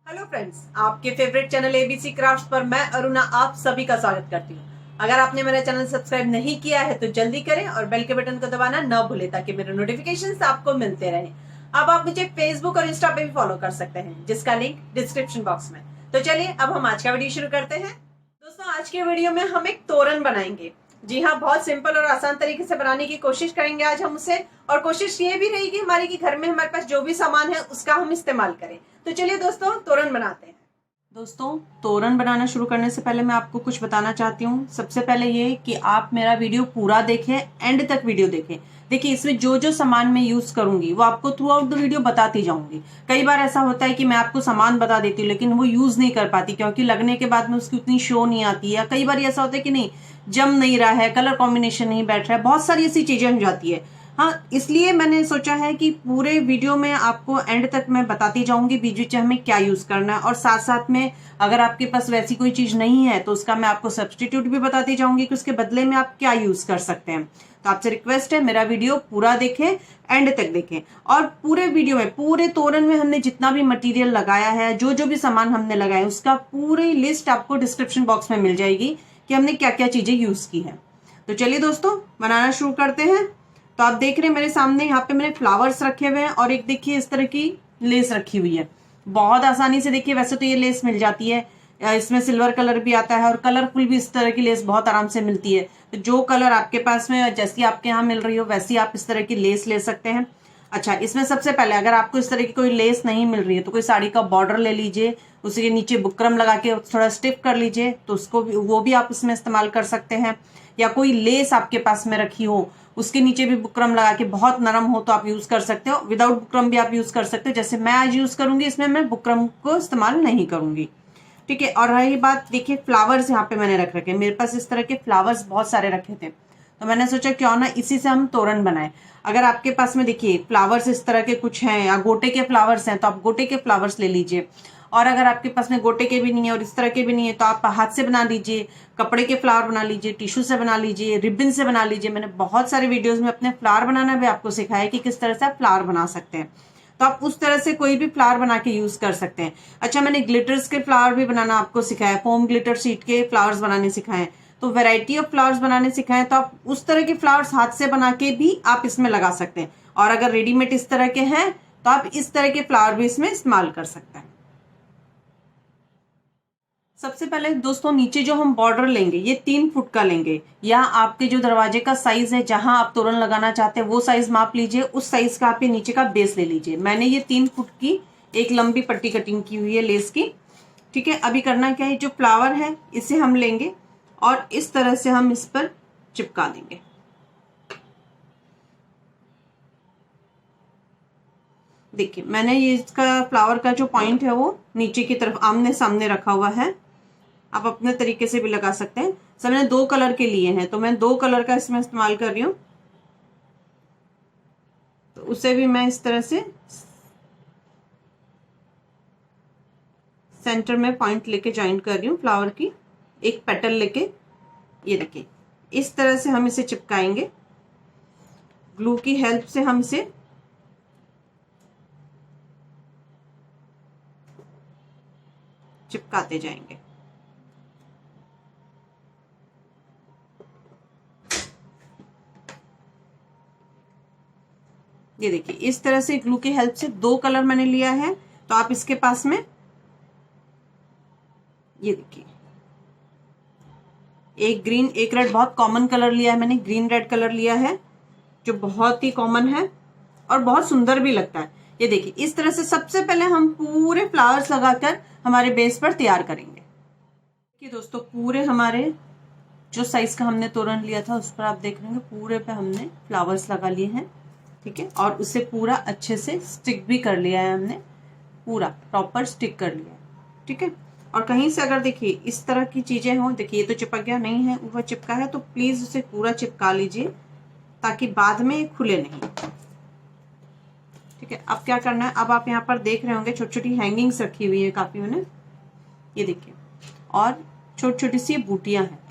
Hello friends, आपके favourite channel ABC crafts पर मैं अरुणा आप सभी का स्वागत करती हूँ। अगर आपने मेरा चैनल सब्सक्राइब नहीं किया है तो जल्दी करें और बेल के बटन को दबाना न भूलें ताकि मेरे नोटिफिकेशंस आपको मिलते रहें। अब आप मुझे फेसबुक और इंस्टा पे भी फॉलो कर सकते हैं, जिसका लिंक डिस्क्रिप्शन बॉक्स में। तो चलिए अब हम आज का वीडियो शुरू करते हैं। दोस्तों, आज के वीडियो में हम एक तोरण बनाएंगे। जी हाँ, बहुत सिंपल और आसान तरीके से बनाने की कोशिश करेंगे आज हम उसे। और कोशिश ये भी रहेगी हमारी कि घर में हमारे पास जो भी सामान है उसका हम इस्तेमाल करें। तो चलिए दोस्तों, तोरण बनाते हैं। दोस्तों, तोरण बनाना शुरू करने से पहले मैं आपको कुछ बताना चाहती हूँ। सबसे पहले ये कि आप मेरा वीडियो पूरा देखें, एंड तक वीडियो देखें। देखिए, इसमें जो जो सामान मैं यूज करूंगी वो आपको थ्रू आउट द वीडियो बताती जाऊंगी। कई बार ऐसा होता है कि मैं आपको सामान बता देती हूँ लेकिन वो यूज नहीं कर पाती, क्योंकि लगने के बाद में उसकी उतनी शो नहीं आती है। कई बार ऐसा होता है कि नहीं, जम नहीं रहा है, कलर कॉम्बिनेशन नहीं बैठ रहा है, बहुत सारी ऐसी चीजें हो जाती है। हाँ, इसलिए मैंने सोचा है कि पूरे वीडियो में आपको एंड तक मैं बताती जाऊंगी बीच बीच में हमें क्या यूज करना है। और साथ साथ में अगर आपके पास वैसी कोई चीज नहीं है तो उसका मैं आपको सब्स्टिट्यूट भी बताती जाऊंगी कि उसके बदले में आप क्या यूज कर सकते हैं। तो आपसे रिक्वेस्ट है, मेरा वीडियो पूरा देखें, एंड तक देखें। और पूरे वीडियो में, पूरे तोरण में हमने जितना भी मटेरियल लगाया है, जो जो भी सामान हमने लगाया, उसका पूरी लिस्ट आपको डिस्क्रिप्शन बॉक्स में मिल जाएगी कि हमने क्या क्या चीजें यूज की है। तो चलिए दोस्तों, बनाना शुरू करते हैं। तो आप देख रहे हैं मेरे सामने यहाँ पे मैंने फ्लावर्स रखे हुए हैं और एक देखिए इस तरह की लेस रखी हुई है। बहुत आसानी से, देखिए वैसे तो ये लेस मिल जाती है, इसमें सिल्वर कलर भी आता है और कलरफुल भी इस तरह की लेस बहुत आराम से मिलती है। तो जो कलर आपके पास में, जैसी आपके यहाँ मिल रही हो वैसी आप इस तरह की लेस ले सकते हैं। अच्छा, इसमें सबसे पहले अगर आपको इस तरह की कोई लेस नहीं मिल रही है तो कोई साड़ी का बॉर्डर ले लीजिए, उसके नीचे बुकरम लगा के थोड़ा स्टिफ कर लीजिए, तो उसको भी, वो भी आप इसमें इस्तेमाल कर सकते हैं। या कोई लेस आपके पास में रखी हो, उसके नीचे भी बुकरम लगा के, बहुत नरम हो तो आप यूज कर सकते हो। विदाउट बुकरम भी आप यूज कर सकते हो। जैसे मैं आज यूज करूंगी, इसमें मैं बुकरम को इस्तेमाल नहीं करूंगी। ठीक है। और रही बात, देखिए फ्लावर्स यहाँ पे मैंने रख रखे, मेरे पास इस तरह के फ्लावर्स बहुत सारे रखे थे, तो मैंने सोचा क्यों ना इसी से हम तोरण बनाए। अगर आपके पास में देखिए फ्लावर्स इस तरह के कुछ हैं या गोटे के फ्लावर्स हैं तो आप गोटे के फ्लावर्स ले लीजिए। और अगर आपके पास में गोटे के भी नहीं है और इस तरह के भी नहीं है तो आप हाथ से बना लीजिए, कपड़े के फ्लावर बना लीजिए, टिश्यू से बना लीजिए, रिबन से बना लीजिए। मैंने बहुत सारे वीडियोस में अपने फ्लावर बनाना भी आपको सिखाया है कि किस तरह से आप फ्लावर बना सकते हैं। तो आप उस तरह से कोई भी फ्लावर बना के यूज कर सकते हैं। अच्छा, मैंने ग्लिटर्स के फ्लावर भी बनाना आपको सिखाया, फोम ग्लिटर शीट के फ्लावर्स बनाने सिखाए, तो वैरायटी ऑफ फ्लावर्स बनाने सिखाए। तो आप उस तरह के फ्लावर्स हाथ से बना के भी आप इसमें लगा सकते हैं। और अगर रेडीमेड इस तरह के हैं तो आप इस तरह के फ्लावर भी इसमें इस्तेमाल कर सकते हैं। सबसे पहले दोस्तों, नीचे जो हम बॉर्डर लेंगे ये 3 फुट का लेंगे, या आपके जो दरवाजे का साइज है, जहां आप तोरण लगाना चाहते हैं वो साइज माप लीजिए, उस साइज का आप ये नीचे का बेस ले लीजिए। मैंने ये 3 फुट की एक लंबी पट्टी कटिंग की हुई है लेस की। ठीक है। अभी करना क्या है, जो फ्लावर है इसे हम लेंगे और इस तरह से हम इस पर चिपका देंगे। देखिए, मैंने ये इसका फ्लावर का जो पॉइंट है वो नीचे की तरफ आमने सामने रखा हुआ है। आप अपने तरीके से भी लगा सकते हैं। सब मैंने 2 कलर के लिए हैं तो मैं 2 कलर का इसमें इस्तेमाल कर रही हूँ। तो उसे भी मैं इस तरह से सेंटर में पॉइंट लेके ज्वाइन कर रही हूँ फ्लावर की, एक पेटल लेके। ये देखिए, इस तरह से हम इसे चिपकाएंगे। ग्लू की हेल्प से हम इसे चिपकाते जाएंगे। ये देखिए, इस तरह से ग्लू की हेल्प से 2 कलर मैंने लिया है। तो आप इसके पास में, ये देखिए, एक ग्रीन एक रेड, बहुत कॉमन कलर लिया है मैंने, ग्रीन रेड कलर लिया है जो बहुत ही कॉमन है और बहुत सुंदर भी लगता है। ये देखिए, इस तरह से सबसे पहले हम पूरे फ्लावर्स लगाकर हमारे बेस पर तैयार करेंगे। देखिए दोस्तों, पूरे हमारे जो साइज का हमने तोरण लिया था उस पर आप देख रहे हैं पूरे पे हमने फ्लावर्स लगा लिए हैं। ठीक है। और उसे पूरा अच्छे से स्टिक भी कर लिया है हमने, पूरा प्रॉपर स्टिक कर लिया है। ठीक है। और कहीं से अगर देखिए इस तरह की चीजें हो, देखिए ये तो चिपक गया, नहीं है ऊपर चिपका है, तो प्लीज उसे पूरा चिपका लीजिए ताकि बाद में खुले नहीं। ठीक है। अब क्या करना है, अब आप यहाँ पर देख रहे होंगे छोटी छोटी हैंगिंग्स रखी हुई है काफी मैंने, ये देखिए, और छोटी छोटी सी बूटियां हैं।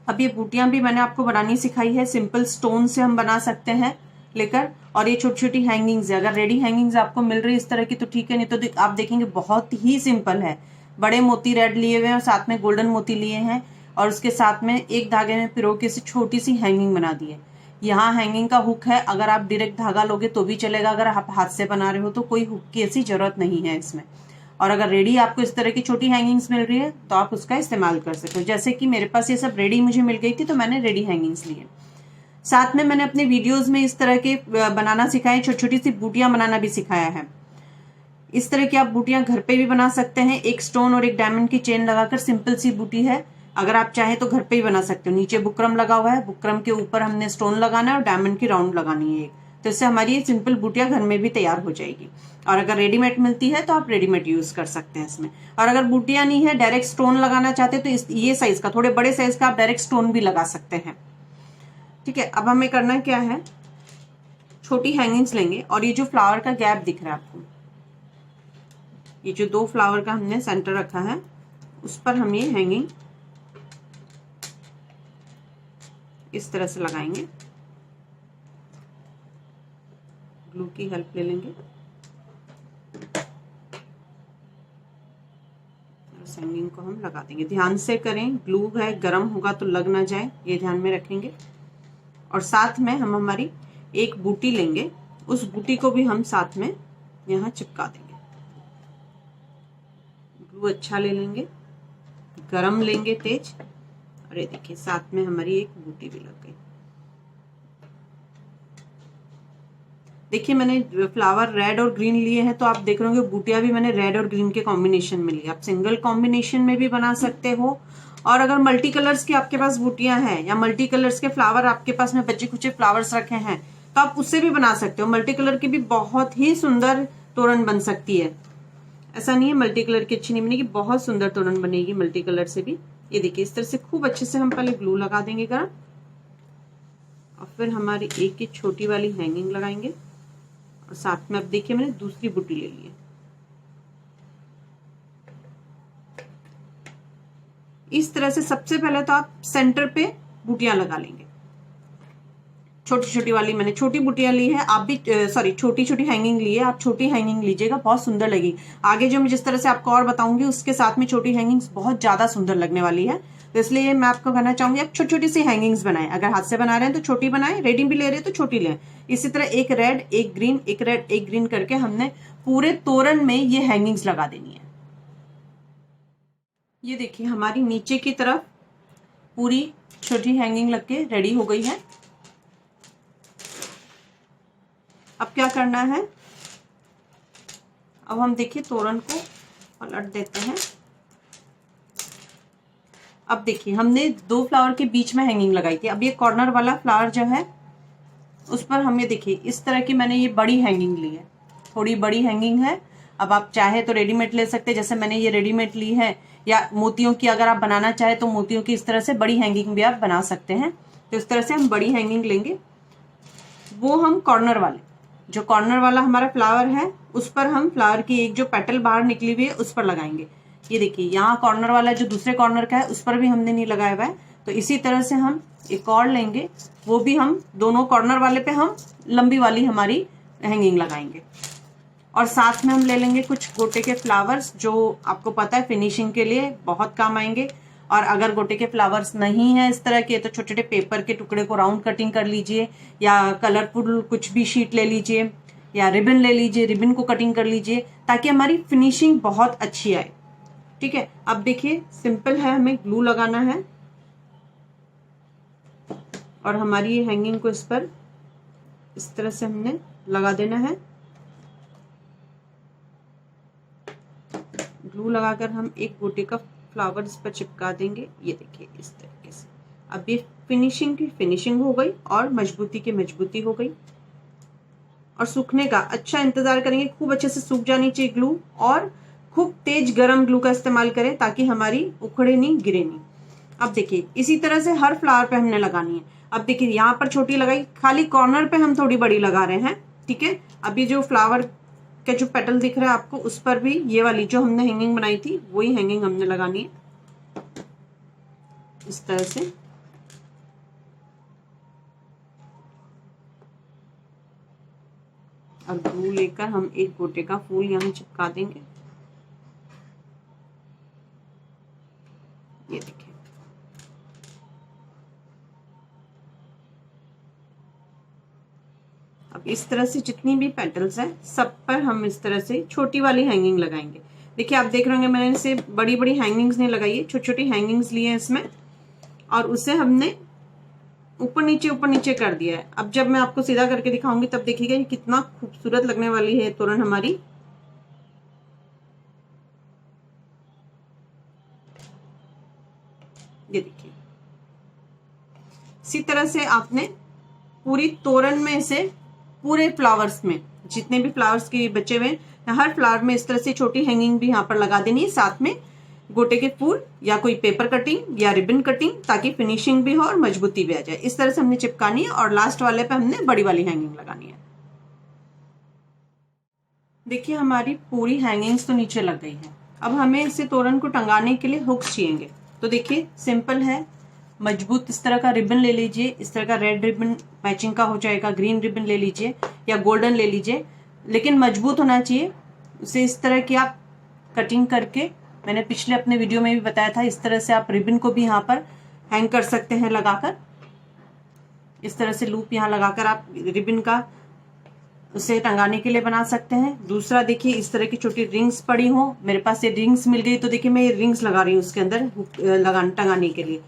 अब ये बूटियां भी मैंने आपको बनानी सिखाई है। सिंपल स्टोन से हम बना सकते हैं लेकर, और ये छोटी छोटी हैंगिंग्स है। अगर रेडी हैंगिंग्स आपको मिल रही है इस तरह की तो ठीक है, नहीं तो आप देखेंगे बहुत ही सिंपल है। बड़े मोती रेड लिए हुए हैं और साथ में गोल्डन मोती लिए हैं, और उसके साथ में एक धागे में पिरो के से छोटी सी हैंगिंग बना दी है। यहाँ हैंगिंग का हुक है, अगर आप डायरेक्ट धागा लोगे तो भी चलेगा, अगर आप हाथ से बना रहे हो तो कोई हुक की ऐसी जरूरत नहीं है इसमें। और अगर रेडी आपको इस तरह की छोटी हैंगिंग्स मिल रही है तो आप उसका इस्तेमाल कर सकते हो। जैसे कि मेरे पास ये सब रेडी मुझे मिल गई थी तो मैंने रेडी हैंगिंग्स लिए। साथ में मैंने अपने वीडियोस में इस तरह के बनाना सिखाए, छोटी छोटी सी बूटियां बनाना भी सिखाया है। इस तरह की आप बूटियां घर पे भी बना सकते हैं। एक स्टोन और एक डायमंड की चेन लगाकर सिंपल सी बूटी है, अगर आप चाहें तो घर पे ही बना सकते हो। नीचे बुकरम लगा हुआ है, बुकरम के ऊपर हमने स्टोन लगाना है और डायमंड की राउंड लगानी है एक, तो इससे हमारी ये सिंपल बूटियां घर में भी तैयार हो जाएगी। और अगर रेडीमेड मिलती है तो आप रेडीमेड यूज कर सकते हैं इसमें। और अगर बूटियां नहीं है, डायरेक्ट स्टोन लगाना चाहते हैं तो ये साइज का, थोड़े बड़े साइज का आप डायरेक्ट स्टोन भी लगा सकते हैं। ठीक है, अब हमें करना क्या है, छोटी हैंगिंग्स लेंगे और ये जो फ्लावर का गैप दिख रहा है आपको, ये जो 2 फ्लावर का हमने सेंटर रखा है उस पर हम ये हैंगिंग इस तरह से लगाएंगे। ग्लू की हेल्प ले लेंगे और हैंगिंग को हम लगा देंगे। ध्यान से करें, ग्लू है, गर्म होगा तो लग ना जाए, ये ध्यान में रखेंगे। और साथ में हम हमारी एक बूटी लेंगे, उस बूटी को भी हम साथ में यहाँ चिपका देंगे। ग्लू अच्छा ले लेंगे, गरम लेंगे तेज, और ये देखिए साथ में हमारी एक बूटी भी लग गई। देखिए मैंने फ्लावर रेड और ग्रीन लिए हैं तो आप देख रहे होंगे बूटियां भी मैंने रेड और ग्रीन के कॉम्बिनेशन में ली। आप सिंगल कॉम्बिनेशन में भी बना सकते हो, और अगर मल्टी कलर्स की आपके पास बूटियां हैं या मल्टी कलर्स के फ्लावर आपके पास में बचे कुछ फ्लावर्स रखे हैं तो आप उससे भी बना सकते हो। मल्टी कलर की भी बहुत ही सुंदर तोरण बन सकती है, ऐसा नहीं है मल्टी कलर की अच्छी नहीं बनेगी, बहुत सुंदर तोरण बनेगी मल्टी कलर से भी। ये देखिए इस तरह से खूब अच्छे से हम पहले ग्लू लगा देंगे गरम, और फिर हमारी एक ही छोटी वाली हैंगिंग लगाएंगे, और साथ में अब देखिए मैंने दूसरी बूटी ले ली है। इस तरह से सबसे पहले तो आप सेंटर पे बूटियां लगा लेंगे। छोटी छोटी वाली मैंने छोटी बूटियां ली है, आप भी सॉरी छोटी छोटी हैंगिंग ली है, आप छोटी हैंगिंग लीजिएगा, बहुत सुंदर लगेगी। आगे जो मैं जिस तरह से आपको और बताऊंगी उसके साथ में छोटी हैंगिंग्स बहुत ज्यादा सुंदर लगने वाली है, तो इसलिए मैं आपको कहना चाहूंगी आप छोटी छोटी सी हैंगिंग्स बनाएं। अगर हाथ से बना रहे हैं तो छोटी बनाएं, रेडी भी ले रहे हैं तो छोटी लें। इसी तरह एक रेड एक ग्रीन, एक रेड एक ग्रीन करके हमने पूरे तोरण में ये हैंगिंग्स लगा देनी है। ये देखिए हमारी नीचे की तरफ पूरी छोटी हैंगिंग लग के रेडी हो गई है। अब क्या करना है, अब हम देखिए तोरण को पलट देते हैं। अब देखिए हमने 2 फ्लावर के बीच में हैंगिंग लगाई थी, अब ये कॉर्नर वाला फ्लावर जो है उस पर हमें देखिए इस तरह की मैंने ये बड़ी हैंगिंग ली है, थोड़ी बड़ी हैंगिंग है। अब आप चाहे तो रेडीमेड ले सकते हैं, जैसे मैंने ये रेडीमेड ली है, या मोतियों की अगर आप बनाना चाहे तो मोतियों की इस तरह से बड़ी हैंगिंग भी आप बना सकते हैं। तो इस तरह से हम बड़ी हैंगिंग लेंगे, वो हम कॉर्नर वाले, जो कॉर्नर वाला हमारा फ्लावर है उस पर हम फ्लावर की एक जो पेटल बाहर निकली हुई है उस पर लगाएंगे। ये देखिए यहाँ कॉर्नर वाला जो दूसरे कॉर्नर का है उस पर भी हमने नहीं लगाया हुआ है, तो इसी तरह से हम एक और लेंगे, वो भी हम दोनों कॉर्नर वाले पे हम लंबी वाली हमारी हैंगिंग लगाएंगे। और साथ में हम ले लेंगे कुछ गोटे के फ्लावर्स, जो आपको पता है फिनिशिंग के लिए बहुत काम आएंगे। और अगर गोटे के फ्लावर्स नहीं है इस तरह के तो छोटे छोटे पेपर के टुकड़े को राउंड कटिंग कर लीजिए, या कलरफुल कुछ भी शीट ले लीजिए, या रिबन ले लीजिए, रिबन को कटिंग कर लीजिए, ताकि हमारी फिनिशिंग बहुत अच्छी आए। ठीक है, अब देखिए सिंपल है, हमें ग्लू लगाना है और हमारी ये हैंगिंग को इस पर इस तरह से हमने लगा देना है। ग्लू लगाकर हम एक गोटे का फ्लावर इस पर चिपका देंगे। ये देखिए इस तरीके से अब ये फिनिशिंग की फिनिशिंग हो गई और मजबूती की मजबूती हो गई। और सूखने का अच्छा इंतजार करेंगे, खूब अच्छे से सूख जानी चाहिए ग्लू, और खूब तेज गरम ग्लू का इस्तेमाल करें ताकि हमारी उखड़े नहीं, गिरे नहीं। अब देखिए इसी तरह से हर फ्लावर पे हमने लगानी है। अब देखिए यहाँ पर छोटी लगाई, खाली कॉर्नर पे हम थोड़ी बड़ी लगा रहे हैं। ठीक है, अब ये जो फ्लावर का जो पेटल दिख रहा है आपको उस पर भी ये वाली जो हमने हैंगिंग बनाई थी वही हैंगिंग हमने लगानी है इस तरह से। अब ग्लू लेकर हम एक गोटे का फूल यहाँ चिपका देंगे। ये देखिए, अब इस तरह से जितनी भी पेटल्स है सब पर हम इस तरह से छोटी वाली हैंगिंग लगाएंगे। देखिए आप देख रहे होंगे मैंने इसे बड़ी बड़ी हैंगिंग्स नहीं लगाई है, छोटी छोटी हैंगिंग्स ली है इसमें, और उसे हमने ऊपर नीचे कर दिया है। अब जब मैं आपको सीधा करके दिखाऊंगी तब देखिएगा ये कितना खूबसूरत लगने वाली है तोरण हमारी। ये देखिए, इसी तरह से आपने पूरी तोरण में से पूरे फ्लावर्स में जितने भी फ्लावर्स के बचे हुए हर फ्लावर में इस तरह से छोटी हैंगिंग भी यहाँ पर लगा देनी है, साथ में गोटे के फूल या कोई पेपर कटिंग या रिबन कटिंग, ताकि फिनिशिंग भी हो और मजबूती भी आ जाए। इस तरह से हमने चिपकानी है और लास्ट वाले पे हमने बड़ी वाली हैंगिंग लगानी है। देखिए हमारी पूरी हैंगिंग्स तो नीचे लग गई है। अब हमें इसे तोरण को टंगाने के लिए हुक्स चाहिए। तो देखिए सिंपल है, मजबूत इस तरह का रिबन ले लीजिए, इस तरह का रेड रिबन मैचिंग का हो जाएगा, ग्रीन रिबन ले लीजिए या गोल्डन ले लीजिए, लेकिन मजबूत होना चाहिए। उसे इस तरह की आप कटिंग करके, मैंने पिछले अपने वीडियो में भी बताया था, इस तरह से आप रिबन को भी यहाँ पर हैंग कर सकते हैं लगाकर। इस तरह से लूप यहाँ लगाकर आप रिबन का उसे टंगाने के लिए बना सकते हैं। दूसरा देखिए इस तरह की छोटी रिंग्स पड़ी हो, मेरे पास ये रिंग्स मिल गई तो देखिए मैं ये रिंग्स लगा रही हूँ उसके अंदर टंगाने के लिए।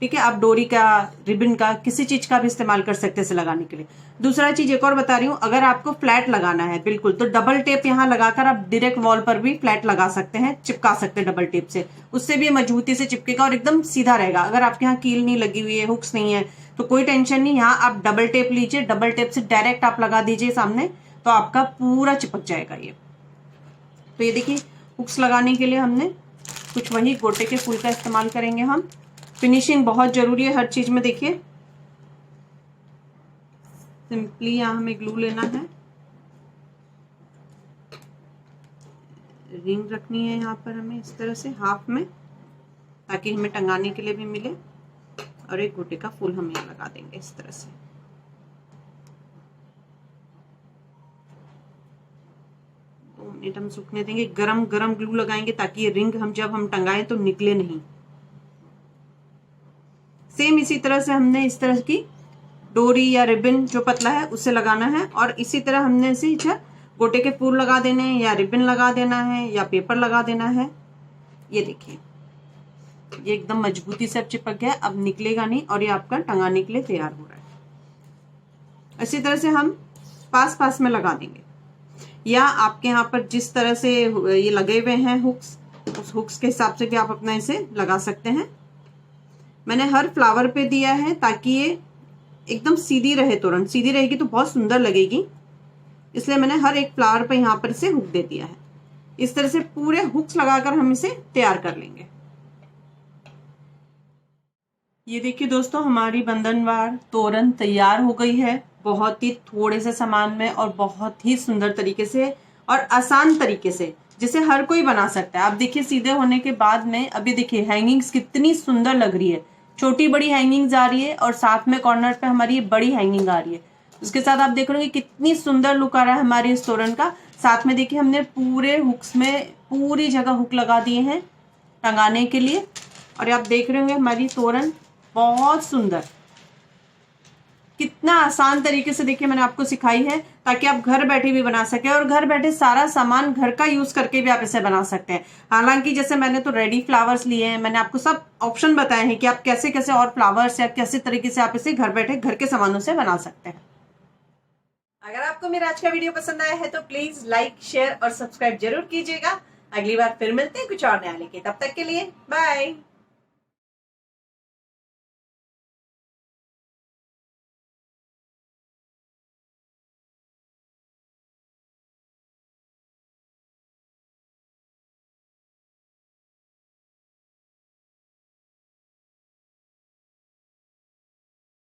ठीक है, आप डोरी का, रिबन का, किसी चीज का भी इस्तेमाल कर सकते हैं इसे लगाने के लिए। दूसरा चीज एक और बता रही हूँ, अगर आपको फ्लैट लगाना है बिल्कुल, तो डबल टेप यहाँ लगाकर आप डायरेक्ट वॉल पर भी फ्लैट लगा सकते हैं, चिपका सकते हैं डबल टेप से, उससे भी मजबूती से चिपकेगा और एकदम सीधा रहेगा। अगर आपके यहाँ कील नहीं लगी हुई है, हुक्स नहीं है, तो कोई टेंशन नहीं, यहाँ आप डबल टेप लीजिए, डबल टेप से डायरेक्ट आप लगा दीजिए सामने, तो आपका पूरा चिपक जाएगा ये। तो ये देखिए हुक्स लगाने के लिए हमने कुछ वही गोटे के फूल का इस्तेमाल करेंगे हम। फिनिशिंग बहुत जरूरी है हर चीज में। देखिए सिंपली यहाँ हमें ग्लू लेना है, रिंग रखनी है यहाँ पर हमें इस तरह से हाफ में, ताकि हमें टंगाने के लिए भी मिले, और एक गोटे का फूल हम यहाँ लगा देंगे इस तरह से। 2 मिनट हम सूखने देंगे, गरम गरम ग्लू लगाएंगे ताकि ये रिंग हम जब हम टंगाएं तो निकले नहीं। सेम इसी तरह से हमने इस तरह की डोरी या रिबन जो पतला है उसे लगाना है, और इसी तरह हमने इसे गोटे के फूल लगा देने हैं या रिबन लगा देना है या पेपर लगा देना है। ये देखिए ये एकदम मजबूती से अब चिपक गया, अब निकलेगा नहीं और ये आपका टंगाने के लिए तैयार हो रहा है। इसी तरह से हम पास पास में लगा देंगे, या आपके यहाँ पर जिस तरह से ये लगे हुए हैं हुक्स, उस हुक्स के हिसाब से भी आप अपना इसे लगा सकते हैं। मैंने हर फ्लावर पे दिया है ताकि ये एकदम सीधी रहे, तोरण सीधी रहेगी तो बहुत सुंदर लगेगी, इसलिए मैंने हर एक फ्लावर पे यहाँ पर से हुक दे दिया है। इस तरह से पूरे हुक्स लगाकर हम इसे तैयार कर लेंगे। ये देखिए दोस्तों हमारी बंधनवार तोरण तैयार हो गई है, बहुत ही थोड़े से सामान में और बहुत ही सुंदर तरीके से और आसान तरीके से, जिसे हर कोई बना सकता है। आप देखिए सीधे होने के बाद में अभी देखिए हैंगिंग्स कितनी सुंदर लग रही है, छोटी बड़ी हैंगिंग्स आ रही है और साथ में कॉर्नर पे हमारी ये बड़ी हैंगिंग आ रही है। उसके साथ आप देख रहे हो कितनी सुंदर लुक आ रहा है हमारी इस तोरण का। साथ में देखिए हमने पूरे हुक्स में पूरी जगह हुक लगा दिए हैं टंगाने के लिए, और आप देख रहे होंगे हमारी तोरण बहुत सुंदर, कितना आसान तरीके से देखिए मैंने आपको सिखाई है, ताकि आप घर बैठे भी बना सके और घर बैठे सारा सामान घर का यूज करके भी आप इसे बना सकते हैं। हालांकि जैसे मैंने तो रेडी फ्लावर्स लिए हैं, मैंने आपको सब ऑप्शन बताए हैं कि आप कैसे कैसे और फ्लावर्स या कैसे तरीके से आप इसे घर बैठे घर के सामानों से बना सकते हैं। अगर आपको मेरा आज का वीडियो पसंद आया है तो प्लीज लाइक, शेयर और सब्सक्राइब जरूर कीजिएगा। अगली बार फिर मिलते हैं कुछ और नया लेके, तब तक के लिए बाय।